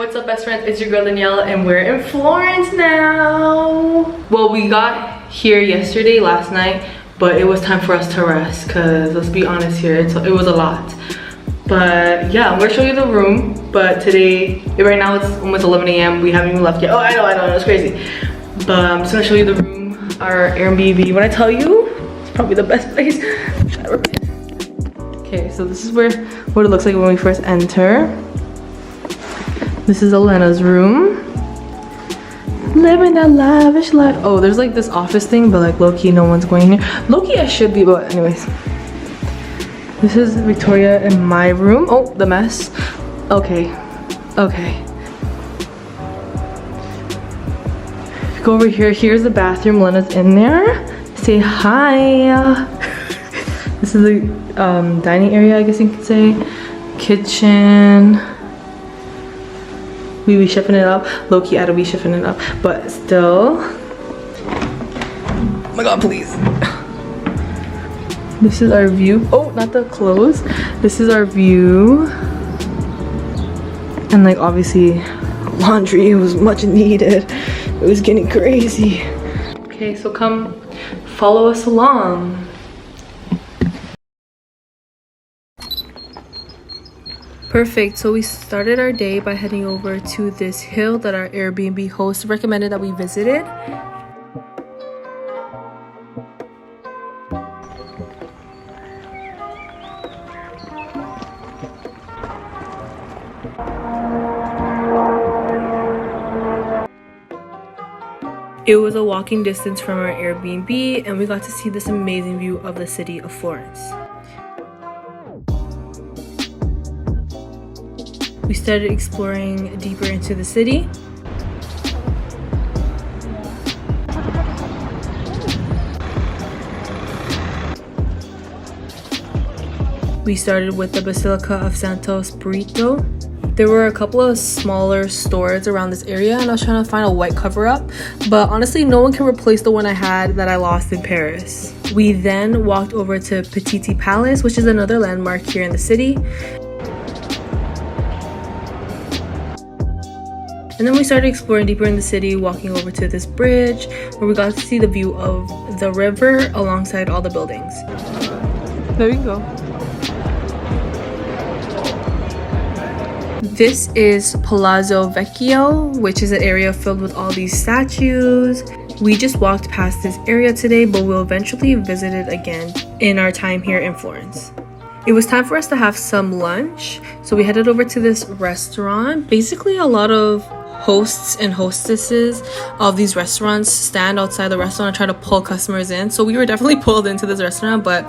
what's up best friends, it's your girl Danielle and we're in Florence now. Well, we got here yesterday, last night, but it was time for us to rest because let's be honest here, it was a lot. But yeah, I'm gonna show you the room, but today, right now it's almost 11 a.m. We haven't even left yet. Oh, I know, it's crazy. But I'm just gonna show you the room, our Airbnb. When I tell you, it's probably the best place ever been. Okay, so this is what it looks like when we first enter. This is Elena's room. Living that lavish life. Oh, there's like this office thing, but like low-key no one's going in here. Low-key I should be, but anyways. This is Victoria in my room. Oh, the mess. Okay. Go over here. Here's the bathroom. Lena's in there. Say hi. This is the dining area, I guess you could say. Kitchen. We be chefing it up. Low-key, I don't be chefing it up, but still. Oh my god, please. This is our view. Oh, not the clothes. This is our view. And like obviously, laundry was much needed. It was getting crazy. Okay, so come follow us along. Perfect, so we started our day by heading over to this hill that our Airbnb host recommended that we visited. It was a walking distance from our Airbnb and we got to see this amazing view of the city of Florence. We started exploring deeper into the city. We started with the Basilica of Santo Spirito. There were a couple of smaller stores around this area and I was trying to find a white cover up, but honestly no one can replace the one I had that I lost in Paris. We then walked over to Petit Palace, which is another landmark here in the city. And then we started exploring deeper in the city, walking over to this bridge where we got to see the view of the river alongside all the buildings. There we go. This is Palazzo Vecchio, which is an area filled with all these statues. We just walked past this area today, but we'll eventually visit it again in our time here in Florence. It was time for us to have some lunch, so we headed over to this restaurant. Basically, a lot of hosts and hostesses of these restaurants stand outside the restaurant and try to pull customers in. So we were definitely pulled into this restaurant, but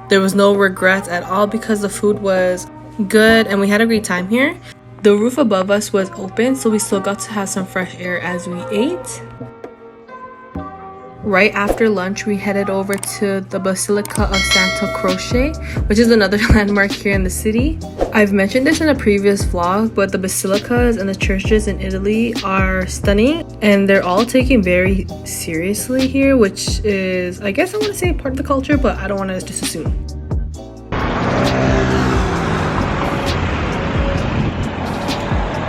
there was no regrets at all because the food was good and we had a great time here. The roof above us was open, so we still got to have some fresh air as we ate. Right after lunch, we headed over to the Basilica of Santa Croce, which is another landmark here in the city. I've mentioned this in a previous vlog, but the basilicas and the churches in Italy are stunning and they're all taken very seriously here, which is, I guess I want to say part of the culture, but I don't want to just assume.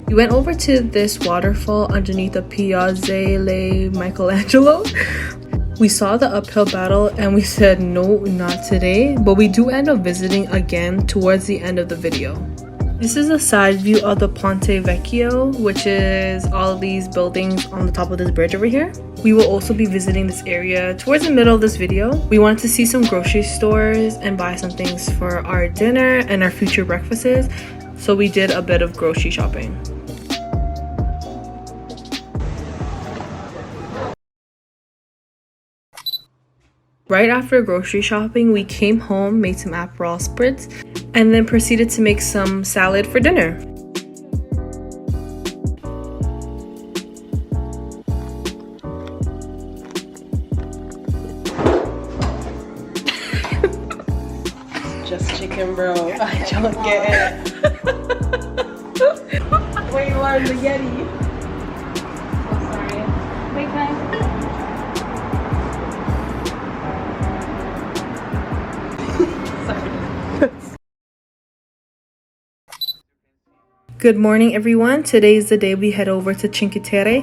We went over to this waterfall underneath the Piazza Michelangelo. We saw the uphill battle and we said no, not today, but we do end up visiting again towards the end of the video. This is a side view of the Ponte Vecchio, which is all of these buildings on the top of this bridge over here. We will also be visiting this area towards the middle of this video. We wanted to see some grocery stores and buy some things for our dinner and our future breakfasts, so we did a bit of grocery shopping. Right after grocery shopping, we came home, made some Aperol spritz, and then proceeded to make some salad for dinner. Just chicken, bro. I don't get it. Wait, you are spaghetti. So sorry. Wait, can I? Good morning, everyone. Today is the day we head over to Cinque Terre.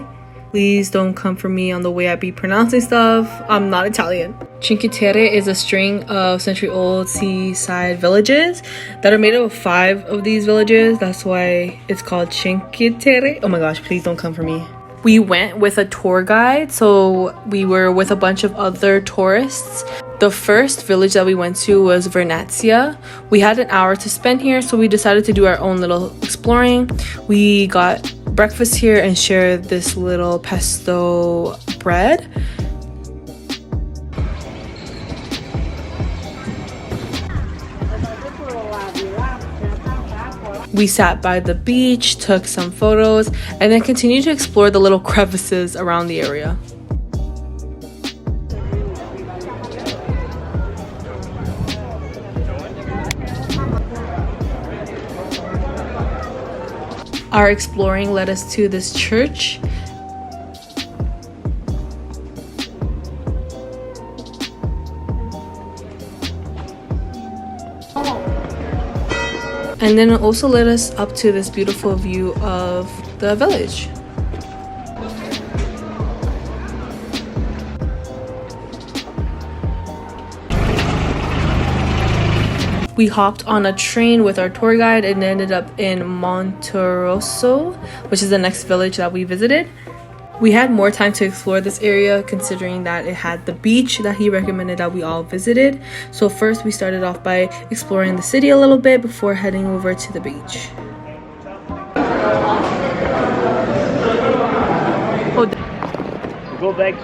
Please don't come for me on the way I be pronouncing stuff. I'm not Italian. Cinque Terre is a string of century-old seaside villages that are made up of 5 of these villages. That's why it's called Cinque Terre. Oh my gosh, please don't come for me. We went with a tour guide, so we were with a bunch of other tourists. The first village that we went to was Vernazia. We had an hour to spend here, so we decided to do our own little exploring. We got breakfast here and shared this little pesto bread. We sat by the beach, took some photos, and then continued to explore the little crevices around the area. Our exploring led us to this church. And then it also led us up to this beautiful view of the village. We hopped on a train with our tour guide and ended up in Monterosso, which is the next village that we visited. We had more time to explore this area considering that it had the beach that he recommended that we all visited. So first we started off by exploring the city a little bit before heading over to the beach. Go back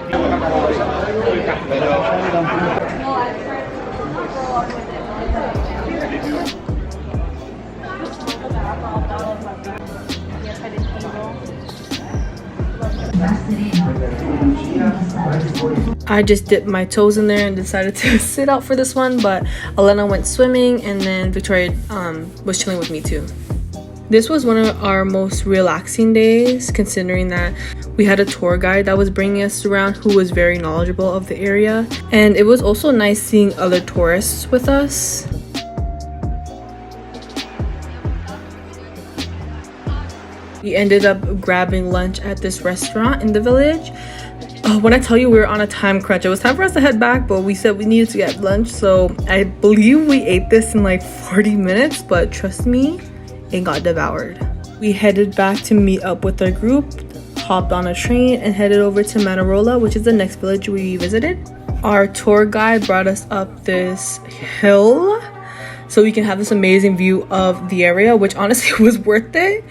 I just dipped my toes in there and decided to sit out for this one, but Elena went swimming and then Victoria was chilling with me too. This was one of our most relaxing days considering that we had a tour guide that was bringing us around who was very knowledgeable of the area, and it was also nice seeing other tourists with us. We ended up grabbing lunch at this restaurant in the village. When I tell you we were on a time crunch, it was time for us to head back, but we said we needed to get lunch, so I believe we ate this in like 40 minutes, but trust me, it got devoured. We headed back to meet up with our group, hopped on a train, and headed over to Manarola, which is the next village we visited. Our tour guide brought us up this hill so we can have this amazing view of the area, which honestly was worth it.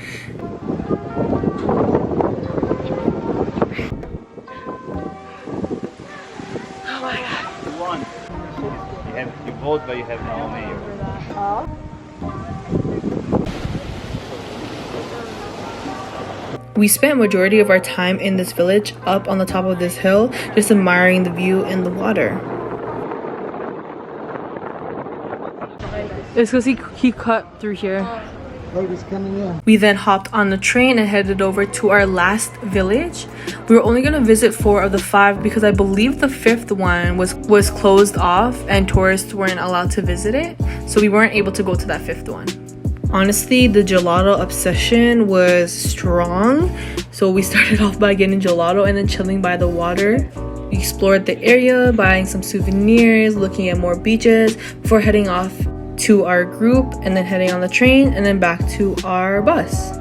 You vote, but you have no mayor. We spent majority of our time in this village up on the top of this hill, just admiring the view and the water. It's because he cut through here. We then hopped on the train and headed over to our last village. We were only going to visit 4 of the 5 because I believe the 5th one was closed off and tourists weren't allowed to visit it, so we weren't able to go to that 5th one. Honestly, the gelato obsession was strong, so we started off by getting gelato and then chilling by the water. We explored the area, buying some souvenirs, looking at more beaches before heading off to our group and then heading on the train and then back to our bus.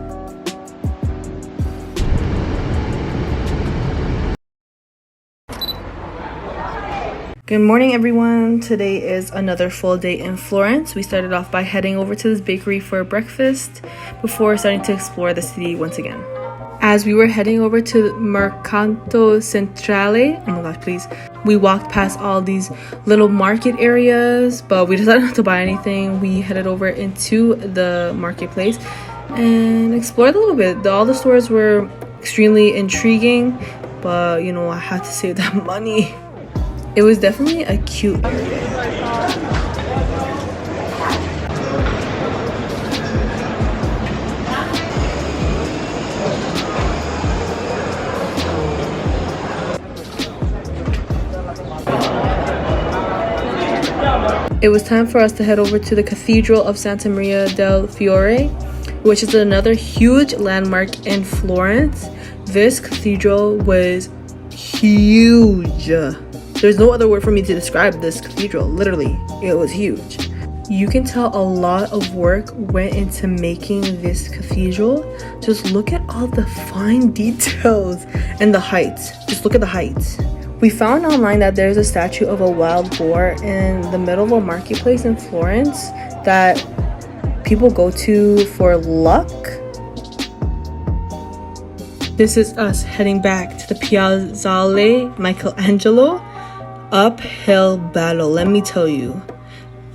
Good morning, everyone. Today is another full day in Florence. We started off by heading over to this bakery for breakfast before starting to explore the city once again. As we were heading over to Mercato Centrale, oh my gosh, please, we walked past all these little market areas, but we decided not to buy anything. We headed over into the marketplace and explored a little bit. All the stores were extremely intriguing, but you know, I had to save that money. It was definitely a cute It was time for us to head over to the Cathedral of Santa Maria del Fiore. which is another huge landmark in Florence. This cathedral was huge. There's no other word for me to describe this cathedral. Literally, it was huge. You can tell a lot of work went into making this cathedral. Just look at all the fine details and the heights. Just look at the heights. We found online that there's a statue of a wild boar in the middle of a marketplace in Florence that people go to for luck. This is us heading back to the Piazzale Michelangelo. Uphill battle, let me tell you.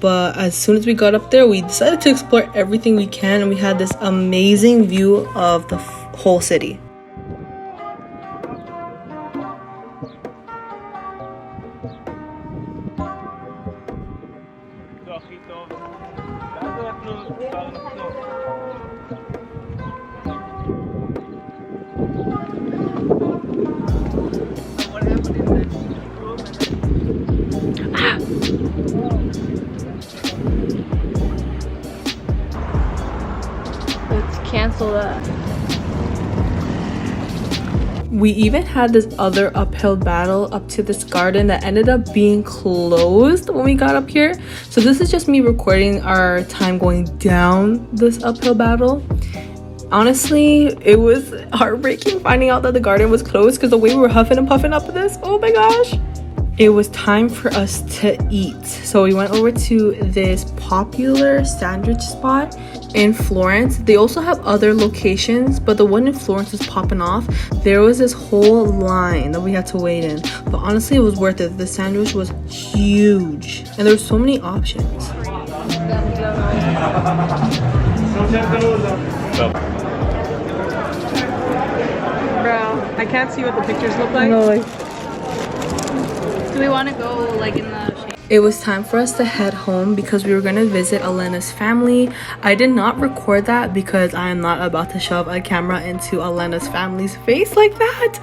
But as soon as we got up there, we decided to explore everything we can, and we had this amazing view of the whole city. Let's cancel that. We even had this other uphill battle up to this garden that ended up being closed when we got up here. So this is just me recording our time going down this uphill battle. Honestly, it was heartbreaking finding out that the garden was closed because the way we were huffing and puffing up this, oh my gosh. It was time for us to eat. So we went over to this popular sandwich spot in Florence. They also have other locations, but the one in Florence was popping off. There was this whole line that we had to wait in. But honestly, it was worth it. The sandwich was huge and there were so many options. Bro, I can't see what the pictures look like. No, like, do we want to go like in the shade? it was time for us to head home because we were going to visit Elena's family. I did not record that because I am not about to shove a camera into Elena's family's face like that.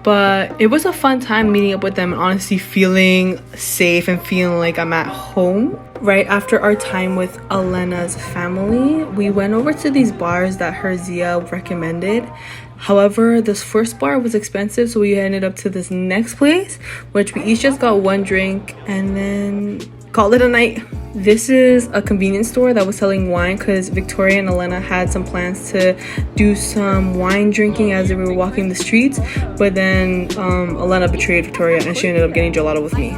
But it was a fun time meeting up with them and honestly feeling safe and feeling like I'm at home. Right after our time with Elena's family, we went over to these bars that her Zia recommended. However, this first bar was expensive, so we ended up to this next place, which we each just got one drink and then called it a night. This is a convenience store that was selling wine because Victoria and Elena had some plans to do some wine drinking as they were walking the streets, but then Elena betrayed Victoria and she ended up getting gelato with me.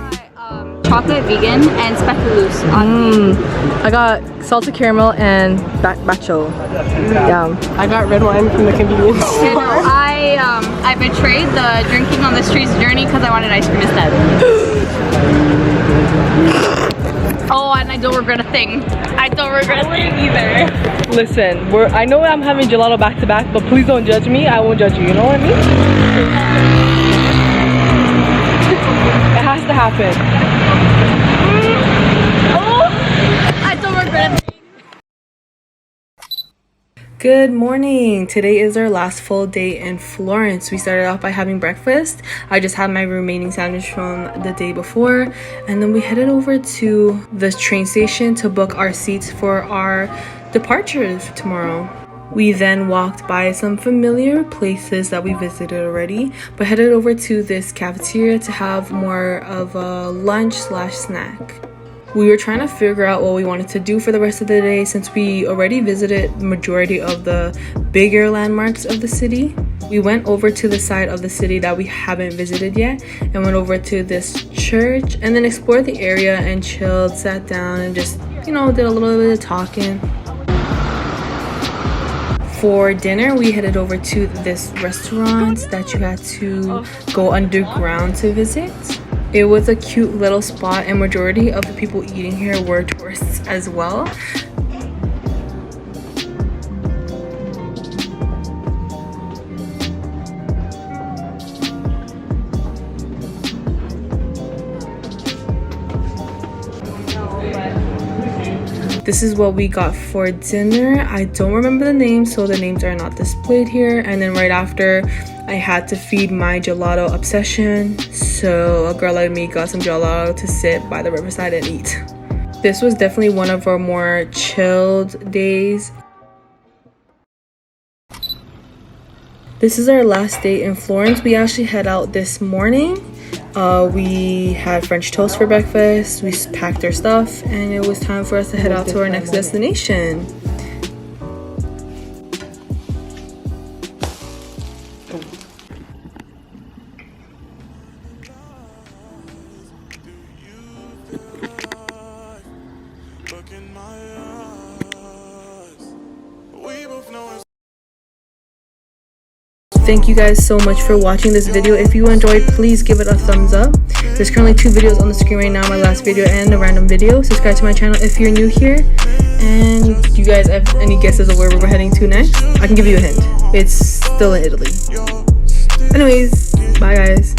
Chocolate vegan and speculoos. I got salted caramel and bacho. Yum. I got red wine from the convenience store. Yeah, no, I betrayed the drinking on the streets journey because I wanted ice cream instead. Oh, and I don't regret a thing. I don't regret a thing either. Listen, I know I'm having gelato back to back, but please don't judge me. I won't judge you, you know what I mean? It has to happen. Oh, I don't regret a thing. Good morning. Today is our last full day in Florence. We started off by having breakfast. I just had my remaining sandwich from the day before, and then we headed over to the train station to book our seats for our departure tomorrow. We then walked by some familiar places that we visited already, but headed over to this cafeteria to have more of a lunch/snack. We were trying to figure out what we wanted to do for the rest of the day since we already visited the majority of the bigger landmarks of the city. We went over to the side of the city that we haven't visited yet and went over to this church and then explored the area and chilled, sat down and just, did a little bit of talking. For dinner, we headed over to this restaurant that you had to go underground to visit. It was a cute little spot and majority of the people eating here were tourists as well. This is what we got for dinner. I don't remember the names, so the names are not displayed here. And then right after, I had to feed my gelato obsession. So a girl like me got some gelato to sit by the riverside and eat. This was definitely one of our more chilled days. This is our last day in Florence. We actually head out this morning. We had French toast for breakfast. We packed our stuff and it was time for us to head out to our next destination. Thank you guys so much for watching this video. If you enjoyed, please give it a thumbs up. There's currently 2 videos on the screen right now, my last video and a random video. Subscribe to my channel if you're new here. And you guys have any guesses of where we're heading to next? I can give you a hint. It's still in Italy. Anyways, bye guys.